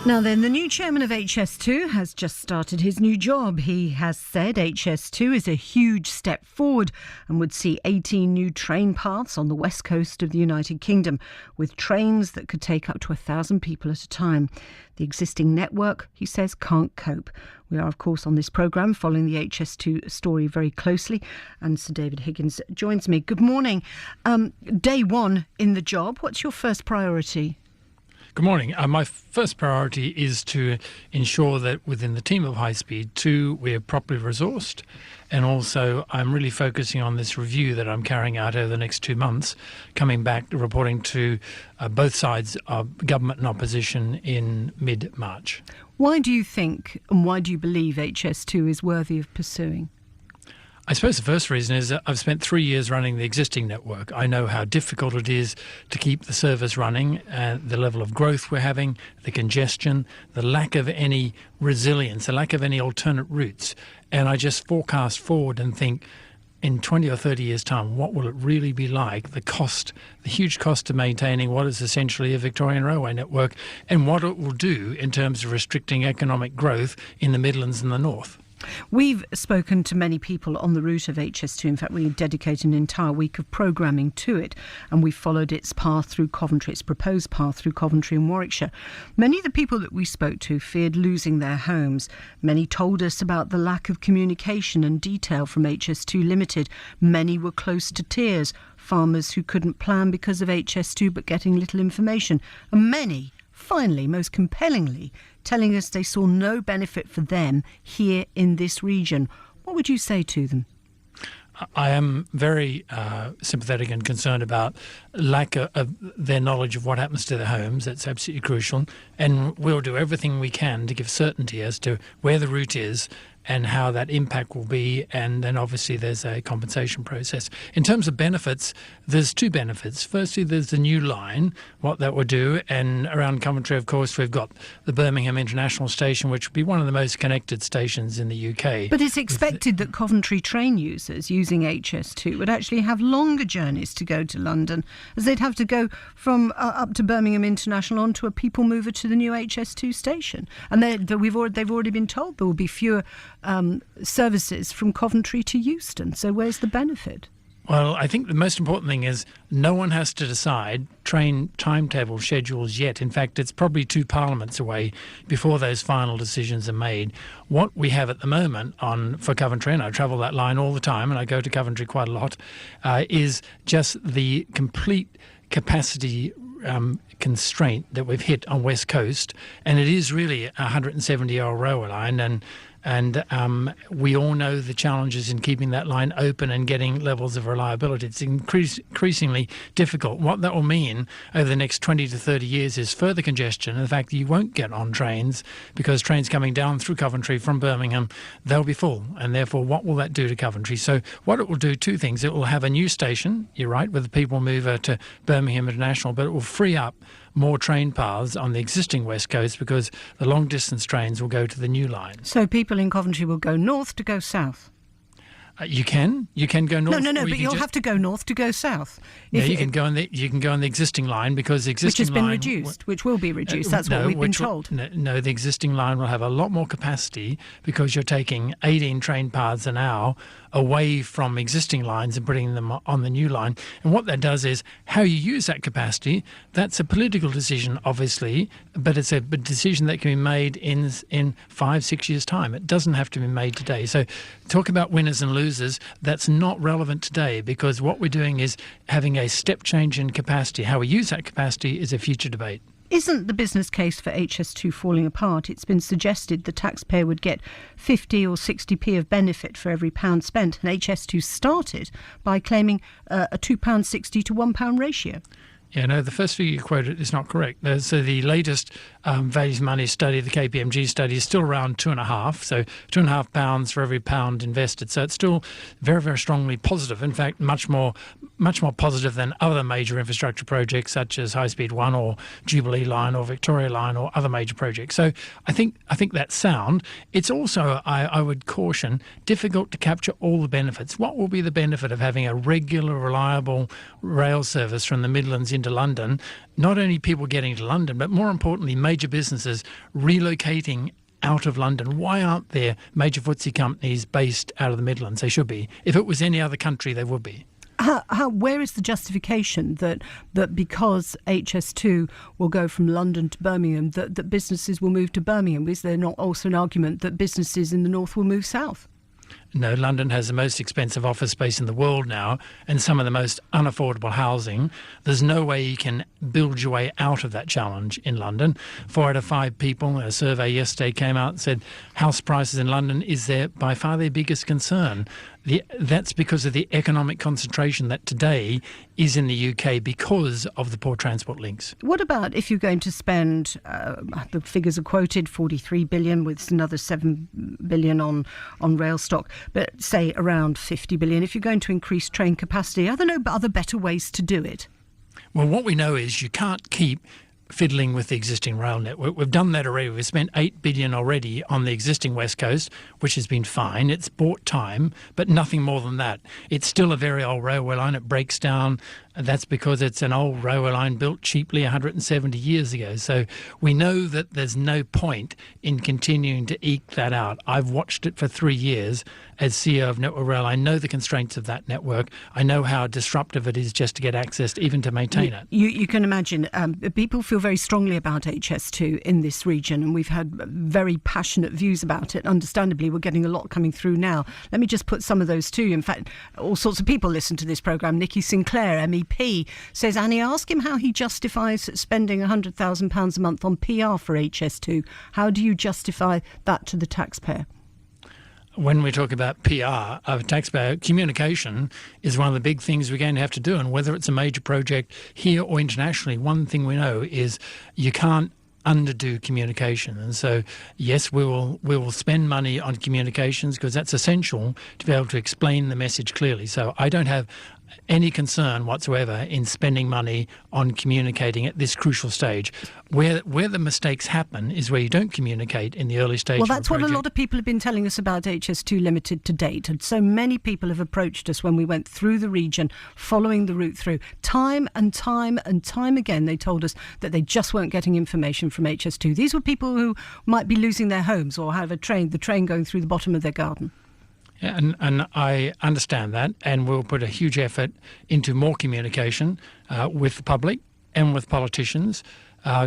Now then, the new chairman of HS2 has just started his new job. He has said HS2 is a huge step forward and would see 18 new train paths on the west coast of the United Kingdom, with trains that could take up to 1,000 people at a time. The existing network, he says, can't cope. We are, of course, on this programme following the HS2 story very closely, and Sir David Higgins joins me. Good morning. Day one in the job, what's your first priority? Good morning. My first priority is to ensure that within the team of High Speed 2 we're properly resourced, and also I'm really focusing on this review that I'm carrying out over the next 2 months, coming back reporting to both sides of government and opposition in mid-March. Why do you think and why do you believe HS2 is worthy of pursuing? I suppose the first reason is that I've spent 3 years running the existing network. I know how difficult it is to keep the service running, the level of growth we're having, the congestion, the lack of any resilience, the lack of any alternate routes. And I just forecast forward and think, in 20 or 30 years' time, what will it really be like? The cost, the huge cost of maintaining what is essentially a Victorian railway network, and what it will do in terms of restricting economic growth in the Midlands and the North. We've spoken to many people on the route of HS2. In fact, we dedicated an entire week of programming to it, and we followed its path through Coventry, its proposed path through Coventry and Warwickshire. Many of the people that we spoke to feared losing their homes. Many told us about the lack of communication and detail from HS2 Ltd. Many were close to tears. Farmers who couldn't plan because of HS2 but getting little information. And many, finally, most compellingly, telling us they saw no benefit for them here in this region. What would you say to them? I am very sympathetic and concerned about lack of their knowledge of what happens to their homes. That's absolutely crucial. And we'll do everything we can to give certainty as to where the route is and how that impact will be, and then obviously there's a compensation process. In terms of benefits, there's two benefits. Firstly, there's the new line, what that would do, and around Coventry, of course, we've got the Birmingham International Station, which would be one of the most connected stations in the UK. But it's expected that Coventry train users using HS2 would actually have longer journeys to go to London, as they'd have to go from up to Birmingham International onto a people mover to the new HS2 station. And they've already been told there will be fewer services from Coventry to Euston. So where's the benefit? Well, I think the most important thing is no one has to decide train timetable schedules yet. In fact, it's probably 2 parliaments away before those final decisions are made. What we have at the moment for Coventry, and I travel that line all the time and I go to Coventry quite a lot, is just the complete capacity constraint that we've hit on West Coast, and it is really a 170-year-old railway line, and we all know the challenges in keeping that line open and getting levels of reliability. It's increasingly difficult. What that will mean over the next 20 to 30 years is further congestion, and the fact that you won't get on trains because trains coming down through Coventry from Birmingham, they'll be full, and therefore what will that do to Coventry? So what it will do, 2 things. It will have a new station, you're right, with the people mover to Birmingham International, but it will free up more train paths on the existing West Coast because the long-distance trains will go to the new line. So people in Coventry will go north to go south? You can go north. No, but you'll have to go north to go south. Yeah, you can go on the existing line, because the existing line, which has been reduced, which will be reduced. That's what we've been told. No, the existing line will have a lot more capacity because you're taking 18 train paths an hour away from existing lines and putting them on the new line. And what that does is how you use that capacity. That's a political decision, obviously, but it's a decision that can be made in 5-6 years' time. It doesn't have to be made today. So talk about winners and losers. That's not relevant today, because what we're doing is having a step change in capacity. How we use that capacity is a future debate. Isn't the business case for HS2 falling apart? It's been suggested the taxpayer would get 50 or 60p of benefit for every pound spent, and HS2 started by claiming a £2.60 to £1 ratio. Yeah, no, the first figure you quoted is not correct. So the latest value for money study, the KPMG study, is still around £2.5. So £2.5 for every pound invested. So it's still very, very strongly positive. In fact, much more positive than other major infrastructure projects such as High Speed 1 or Jubilee Line or Victoria Line or other major projects. So I think that's sound. It's also, I would caution, difficult to capture all the benefits. What will be the benefit of having a regular, reliable rail service from the Midlands into into London, not only people getting to London, but more importantly, major businesses relocating out of London. Why aren't there major FTSE companies based out of the Midlands? They should be. If it was any other country, they would be. Where is the justification that because HS2 will go from London to Birmingham, that businesses will move to Birmingham? Is there not also an argument that businesses in the north will move south? No, London has the most expensive office space in the world now and some of the most unaffordable housing. There's no way you can build your way out of that challenge in London. 4 out of 5 people, a survey yesterday came out and said house prices in London is by far their biggest concern. That's because of the economic concentration that today is in the UK because of the poor transport links. What about if you're going to spend, the figures are quoted, 43 billion with another 7 billion on rail stock, but say around 50 billion. If you're going to increase train capacity, are there no other better ways to do it? Well, what we know is you can't keep fiddling with the existing rail network. We've done that already. We've spent 8 billion already on the existing West Coast, which has been fine. It's bought time, but nothing more than that. It's still a very old railway line. It breaks down. That's because it's an old railway line built cheaply 170 years ago. So we know that there's no point in continuing to eke that out. I've watched it for 3 years as CEO of Network Rail. I know the constraints of that network. I know how disruptive it is just to get access, even to maintain it. You can imagine people feel very strongly about HS2 in this region, and we've had very passionate views about it. Understandably, we're getting a lot coming through now. Let me just put some of those to you. In fact, all sorts of people listen to this programme. Nikki Sinclair, MEP, says, Annie, ask him how he justifies spending £100,000 a month on PR for HS2. How do you justify that to the taxpayer? When we talk about PR of a taxpayer, communication is one of the big things we're going to have to do. And whether it's a major project here or internationally, one thing we know is you can't underdo communication. And so, yes, we will spend money on communications because that's essential to be able to explain the message clearly. So I don't have any concern whatsoever in spending money on communicating at this crucial stage. Where the mistakes happen is where you don't communicate in the early stage. Well, that's what a lot of people have been telling us about HS2 Limited to date. And so many people have approached us when we went through the region, following the route through. Time and time and time again, they told us that they just weren't getting information from HS2. These were people who might be losing their homes or have the train going through the bottom of their garden. Yeah, and I understand that, and we'll put a huge effort into more communication with the public and with politicians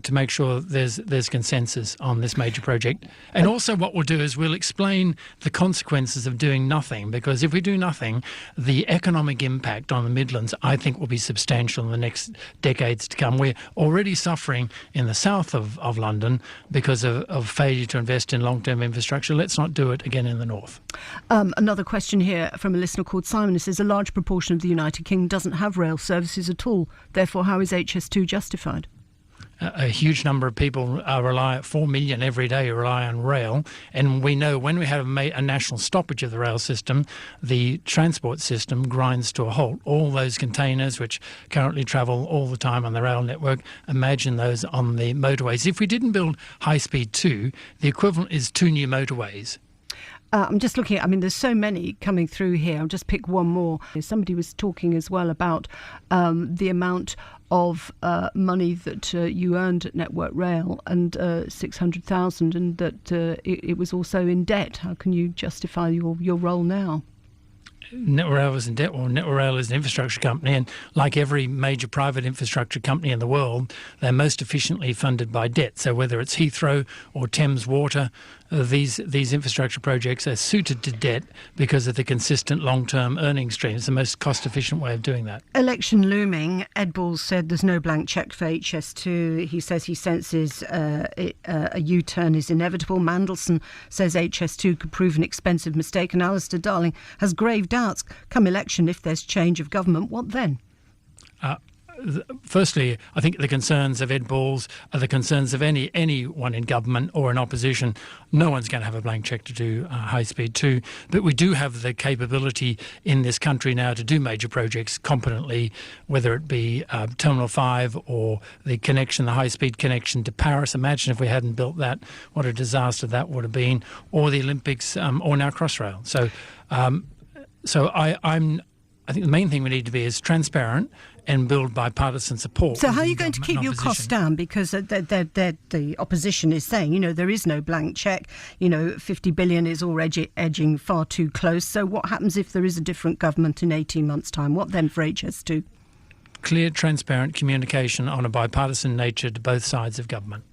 to make sure there's consensus on this major project. And also what we'll do is we'll explain the consequences of doing nothing, because if we do nothing, the economic impact on the Midlands, I think, will be substantial in the next decades to come. We're already suffering in the south of London because of failure to invest in long-term infrastructure. Let's not do it again in the north. Another question here from a listener called Simon. It says, a large proportion of the United Kingdom doesn't have rail services at all. Therefore, how is HS2 justified? A huge number of people 4 million every day rely on rail, and we know when we have a national stoppage of the rail system, the transport system grinds to a halt. All those containers which currently travel all the time on the rail network, imagine those on the motorways. If we didn't build High Speed 2, the equivalent is 2 new motorways. I'm just looking at, there's so many coming through here. I'll just pick one more. Somebody was talking as well about the amount of money that you earned at Network Rail, and 600,000, and that it was also in debt. How can you justify your role now? Network Rail was in debt. Well, Network Rail is an infrastructure company, and like every major private infrastructure company in the world, they're most efficiently funded by debt. So whether it's Heathrow or Thames Water, these infrastructure projects are suited to debt because of the consistent long-term earning stream. It's the most cost-efficient way of doing that. Election looming. Ed Balls said there's no blank cheque for HS2. He says he senses a U-turn is inevitable. Mandelson says HS2 could prove an expensive mistake. And Alistair Darling has grave doubts. Come election, if there's change of government, what then? Firstly, I think the concerns of Ed Balls are the concerns of anyone in government or in opposition. No one's going to have a blank cheque to do High Speed 2, but we do have the capability in this country now to do major projects competently, whether it be Terminal 5 or the High Speed connection to Paris. Imagine if we hadn't built that, what a disaster that would have been, or the Olympics, or now Crossrail. So I think the main thing we need to be is transparent and build bipartisan support. So how are you going to keep your costs down? Because the opposition is saying, there is no blank cheque. 50 billion is already edging far too close. So what happens if there is a different government in 18 months' time? What then for HS2? Clear, transparent communication on a bipartisan nature to both sides of government.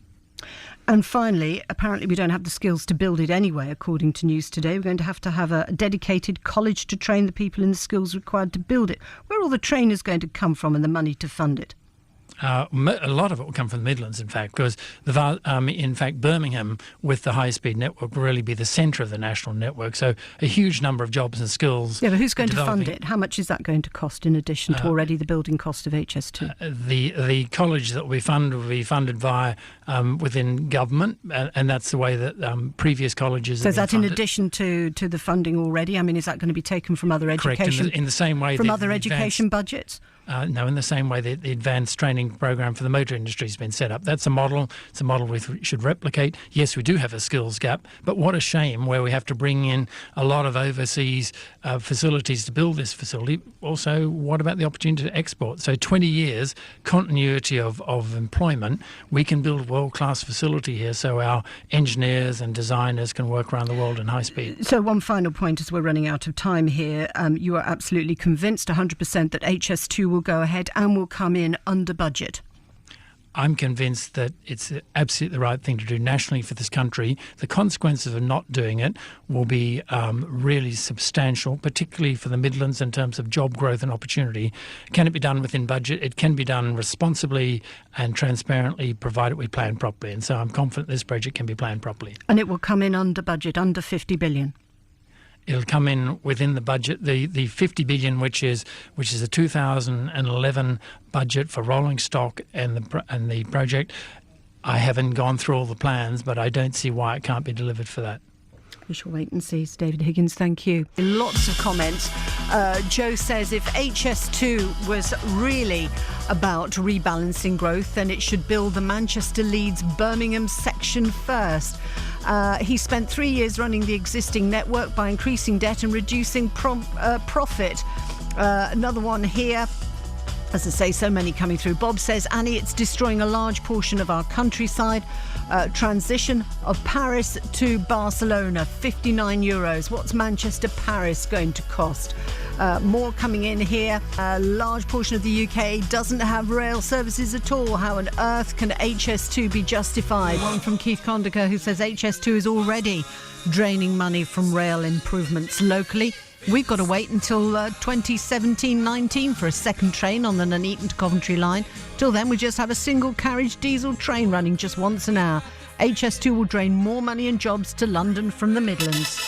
And finally, apparently we don't have the skills to build it anyway, according to News Today. We're going to have a dedicated college to train the people in the skills required to build it. Where are all the trainers going to come from and the money to fund it? A lot of it will come from the Midlands, in fact, because in fact Birmingham with the high-speed network will really be the centre of the national network. So a huge number of jobs and skills. Yeah, but who's going to fund it? How much is that going to cost in addition to already the building cost of HS2? The college that will be funded via within government, and that's the way that previous colleges. So is that in addition to the funding already? I mean, is that going to be taken from other education? Correct. In the same way from other education budgets? No, in the same way that the advanced training program for the motor industry has been set up. That's a model. It's a model we should replicate. Yes, we do have a skills gap, but what a shame where we have to bring in a lot of overseas facilities to build this facility. Also, what about the opportunity to export? So 20 years, continuity of employment, we can build world-class facility here so our engineers and designers can work around the world in high speed. So one final point as we're running out of time here. You are absolutely convinced 100% that HS2 will go ahead and will come in under budget. I'm convinced that it's absolutely the right thing to do nationally for this country. The consequences of not doing it will be really substantial, particularly for the Midlands in terms of job growth and opportunity. Can it be done within budget? It can be done responsibly and transparently, provided we plan properly. And so I'm confident this project can be planned properly. And it will come in under budget, under 50 billion. It'll come in within the budget, the 50 billion, which is the 2011 budget for rolling stock and the project. I haven't gone through all the plans, but I don't see why it can't be delivered for that. We shall wait and see. David Higgins, thank you. Lots of comments. Joe says if HS2 was really about rebalancing growth, then it should build the Manchester, Leeds, Birmingham section first. He spent 3 years running the existing network by increasing debt and reducing profit. Another one here. As I say, so many coming through. Bob says, Annie, it's destroying a large portion of our countryside. Transition of Paris to Barcelona, €59. What's Manchester, Paris going to cost? More coming in here. A large portion of the UK doesn't have rail services at all. How on earth can HS2 be justified? One from Keith Condiker who says HS2 is already draining money from rail improvements locally. We've got to wait until 2017-19 for a second train on the Nuneaton to Coventry line. Till then, we just have a single carriage diesel train running just once an hour. HS2 will drain more money and jobs to London from the Midlands.